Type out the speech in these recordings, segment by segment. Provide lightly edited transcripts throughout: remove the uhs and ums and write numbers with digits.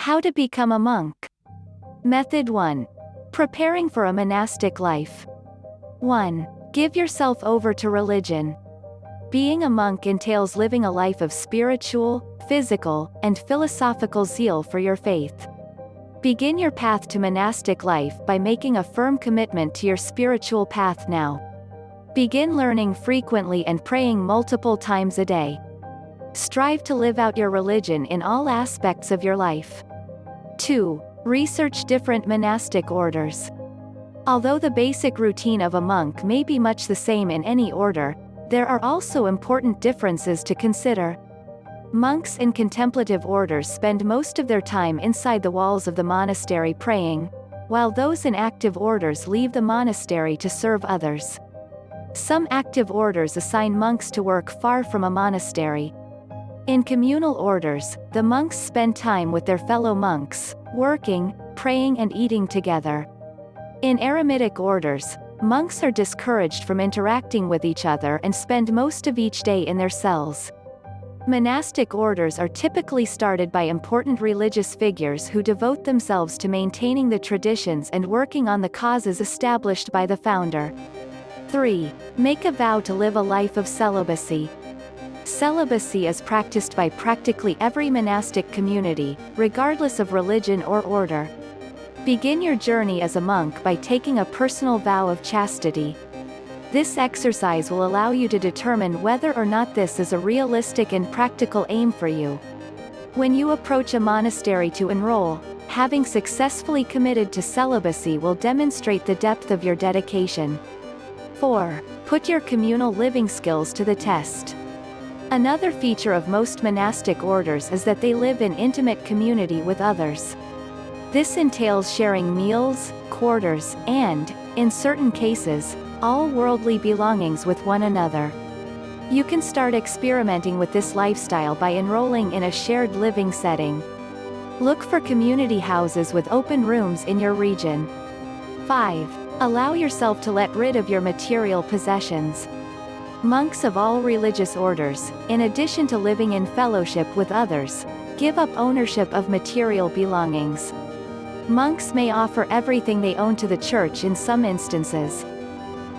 How to become a monk. Method 1. Preparing for a monastic life. 1. Give yourself over to religion. Being a monk entails living a life of spiritual, physical, and philosophical zeal for your faith. Begin your path to monastic life by making a firm commitment to your spiritual path now. Begin learning frequently and praying multiple times a day. Strive to live out your religion in all aspects of your life. 2. Research different monastic orders. Although the basic routine of a monk may be much the same in any order, there are also important differences to consider. Monks in contemplative orders spend most of their time inside the walls of the monastery praying, while those in active orders leave the monastery to serve others. Some active orders assign monks to work far from a monastery. In communal orders, the monks spend time with their fellow monks, working, praying and eating together. In eremitic orders, monks are discouraged from interacting with each other and spend most of each day in their cells. Monastic orders are typically started by important religious figures who devote themselves to maintaining the traditions and working on the causes established by the founder. 3. Make a vow to live a life of celibacy. Celibacy is practiced by practically every monastic community, regardless of religion or order. Begin your journey as a monk by taking a personal vow of chastity. This exercise will allow you to determine whether or not this is a realistic and practical aim for you. When you approach a monastery to enroll, having successfully committed to celibacy will demonstrate the depth of your dedication. 4. Put your communal living skills to the test. Another feature of most monastic orders is that they live in intimate community with others. This entails sharing meals, quarters, and, in certain cases, all worldly belongings with one another. You can start experimenting with this lifestyle by enrolling in a shared living setting. Look for community houses with open rooms in your region. 5. Allow yourself to let rid of your material possessions. Monks of all religious orders, in addition to living in fellowship with others, give up ownership of material belongings. Monks may offer everything they own to the church in some instances.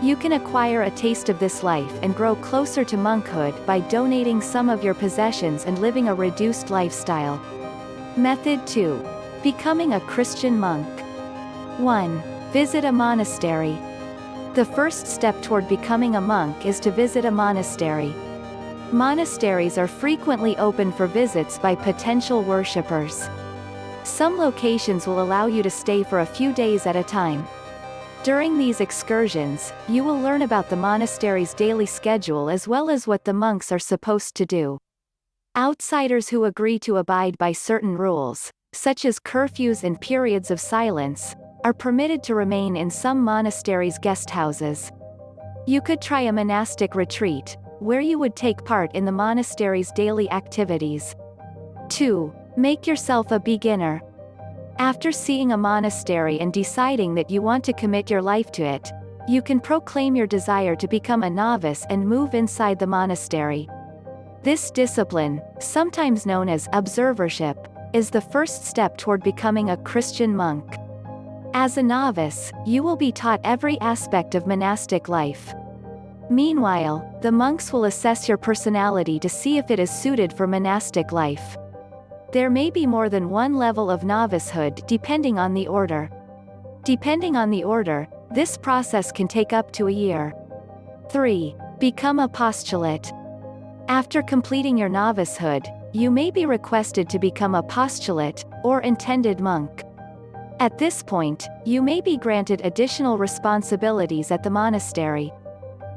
You can acquire a taste of this life and grow closer to monkhood by donating some of your possessions and living a reduced lifestyle. Method 2. Becoming a Christian monk. 1. Visit a monastery. The first step toward becoming a monk is to visit a monastery. Monasteries are frequently open for visits by potential worshippers. Some locations will allow you to stay for a few days at a time. During these excursions, you will learn about the monastery's daily schedule as well as what the monks are supposed to do. Outsiders who agree to abide by certain rules, such as curfews and periods of silence, are permitted to remain in some monasteries' guest houses. You could try a monastic retreat, where you would take part in the monastery's daily activities. 2. Make yourself a beginner. After seeing a monastery and deciding that you want to commit your life to it, you can proclaim your desire to become a novice and move inside the monastery. This discipline, sometimes known as observership, is the first step toward becoming a Christian monk. As a novice, you will be taught every aspect of monastic life. Meanwhile, the monks will assess your personality to see if it is suited for monastic life. There may be more than one level of novicehood depending on the order. Depending on the order, this process can take up to a year. 3. Become a postulate. After completing your novicehood, you may be requested to become a postulate, or intended monk. At this point, you may be granted additional responsibilities at the monastery.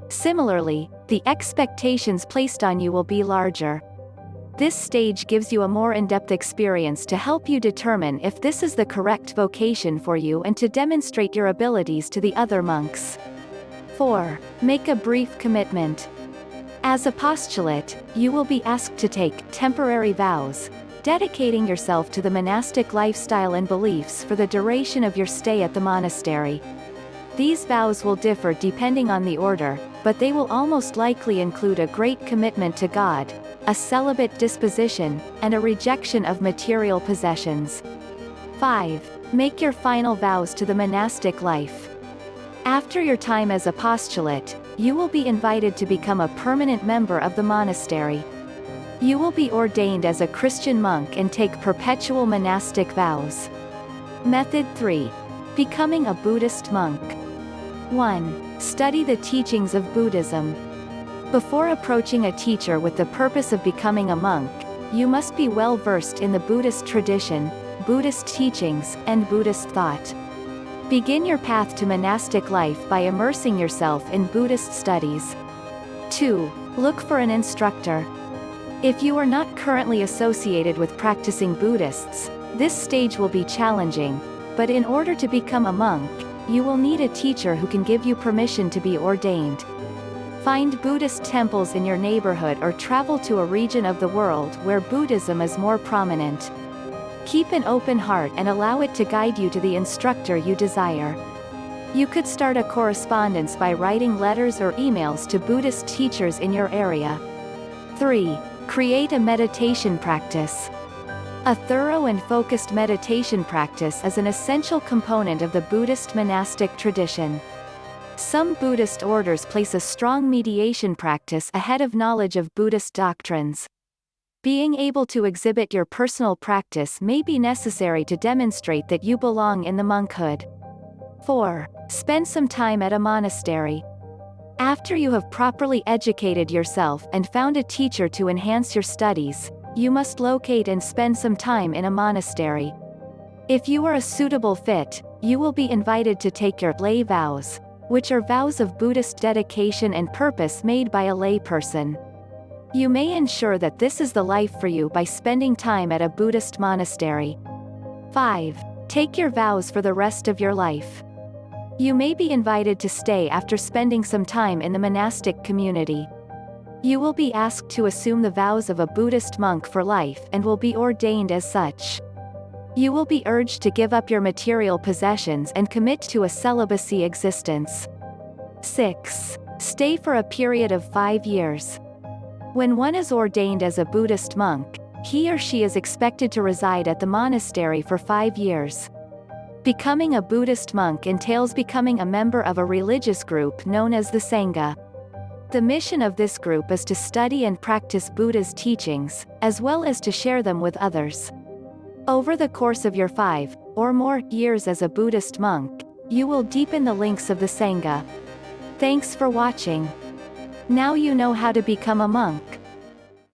Similarly, the expectations placed on you will be larger. This stage gives you a more in-depth experience to help you determine if this is the correct vocation for you and to demonstrate your abilities to the other monks. 4. Make a brief commitment. As a postulate, you will be asked to take temporary vows, dedicating yourself to the monastic lifestyle and beliefs for the duration of your stay at the monastery. These vows will differ depending on the order, but they will almost likely include a great commitment to God, a celibate disposition, and a rejection of material possessions. 5. Make your final vows to the monastic life. After your time as a postulate, you will be invited to become a permanent member of the monastery. You will be ordained as a Christian monk and take perpetual monastic vows. Method 3. Becoming a Buddhist monk. 1. Study the teachings of Buddhism. Before approaching a teacher with the purpose of becoming a monk, you must be well versed in the Buddhist tradition, Buddhist teachings, and Buddhist thought. Begin your path to monastic life by immersing yourself in Buddhist studies. 2. Look for an instructor. If you are not currently associated with practicing Buddhists, this stage will be challenging, but in order to become a monk, you will need a teacher who can give you permission to be ordained. Find Buddhist temples in your neighborhood or travel to a region of the world where Buddhism is more prominent. Keep an open heart and allow it to guide you to the instructor you desire. You could start a correspondence by writing letters or emails to Buddhist teachers in your area. 3. Create a meditation practice. A thorough and focused meditation practice is an essential component of the Buddhist monastic tradition. Some Buddhist orders place a strong meditation practice ahead of knowledge of Buddhist doctrines. Being able to exhibit your personal practice may be necessary to demonstrate that you belong in the monkhood. 4. Spend some time at a monastery. After you have properly educated yourself and found a teacher to enhance your studies, you must locate and spend some time in a monastery. If you are a suitable fit, you will be invited to take your lay vows, which are vows of Buddhist dedication and purpose made by a lay person. You may ensure that this is the life for you by spending time at a Buddhist monastery. 5. Take your vows for the rest of your life. You may be invited to stay after spending some time in the monastic community. You will be asked to assume the vows of a Buddhist monk for life and will be ordained as such. You will be urged to give up your material possessions and commit to a celibacy existence. 6. Stay for a period of 5 years. When one is ordained as a Buddhist monk, he or she is expected to reside at the monastery for 5 years. Becoming a Buddhist monk entails becoming a member of a religious group known as the Sangha. The mission of this group is to study and practice Buddha's teachings, as well as to share them with others. Over the course of your 5 or more years as a Buddhist monk, you will deepen the links of the Sangha. Thanks for watching. Now you know how to become a monk.